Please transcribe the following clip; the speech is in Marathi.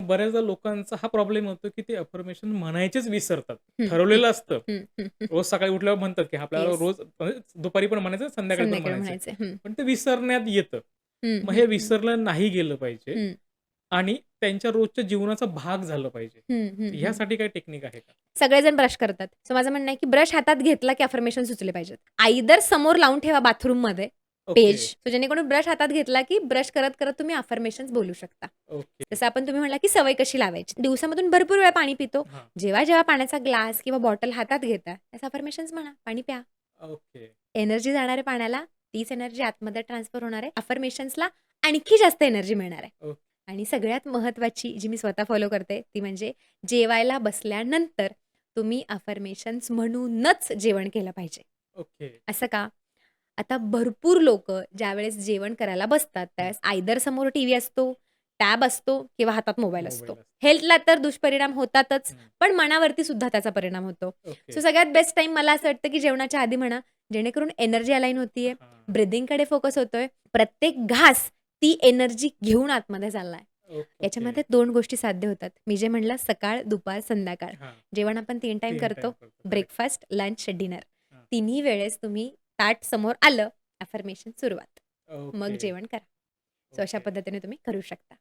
बऱ्याचदा लोकांचा हा प्रॉब्लेम होतो, की ते अफर्मेशन म्हणायचेच विसरतात. हं, हं, ठरवलेलं असतं. हं, हं, हं. रोज सकाळी उठल्यावर म्हणतात, की आपल्याला येस. रोज म्हणजे दुपारी पण म्हणायचं, संध्याकाळी पण संध्याकाळी म्हणायचंय. म्हणायचंय. हं, पण ते विसरण्यात येतं. हं, मग हं, हे हं, विसरलं नाही गेलं पाहिजे हं, आणि त्यांच्या रोजच्या जीवनाचा भाग झालं पाहिजे. हं, हं, हं. ह्यासाठी काही टेक्निक आहे का? सगळेजण ब्रश करतात. सो माझं म्हणणं आहे, की ब्रश हातात घेतला, की अफर्मेशन सुचले पाहिजेत. आयदर समोर लावून ठेवा बाथरूममध्ये ओके, पेज. सो जेणेकरून ब्रश हातात घेतला, की ब्रश करत तुम्ही अफर्मेशन्स बोलू शकता. ओके. जसं आपण तुम्ही म्हटला, की सवय कशी लावायची. दिवसामधून भरपूर वेळा पाणी पितो. हां. जेव्हा पाण्याचा ग्लास किंवा बॉटल हातात घेता, त्याचं अफर्मेशन्स म्हणा, पाणी प्या. ओके. एनर्जी जाणार आहे पाण्याला, तीच एनर्जी आतमध्ये ट्रान्सफर होणार आहे. अफर्मेशन्सला आणखी जास्त एनर्जी मिळणार आहे. ओके. आणि सगळ्यात महत्त्वाची जी मी स्वतः फॉलो करते, ती म्हणजे जेवायला बसल्यानंतर तुम्ही अफर्मेशन्स म्हणूनच जेवण केलं पाहिजे. ओके. असं का? आता भरपूर लोकं ज्यावेळेस जेवण करायला बसतात, हं. त्यावेळेस आयदर समोर टीव्ही असतो, टॅब असतो किंवा हातात मोबाईल असतो. मोबाईल असतो. हेल्थला तर दुष्परिणाम होतातच, हं. पण मनावरती सुद्धा त्याचा परिणाम होतो. ओके. सो सगळ्यात बेस्ट टाईम मला असं वाटतं, की जेवणाच्या आधी म्हणा, जेणेकरून एनर्जी अलाईन होतीये, हां. ब्रीथिंगकडे फोकस होतोय. प्रत्येक घास ती एनर्जी घेऊन आतमध्ये चाललाय. ओके. याच्यामध्ये 2 गोष्टी साध्य होतात. मी जे म्हटलं सकाळ, दुपार, संध्याकाळ. हां. जेवण आपण 3 टाईम 3 करतो. टाईम करतो. करेक्ट. Breakfast, lunch, dinner. हां. तिन्ही वेळेस तुम्ही ताट समोर आलं, अफर्मेशन सुरुवात. मग ओके. जेवण करा. सो अशा ओके. पद्धतीने तुम्ही करू शकता.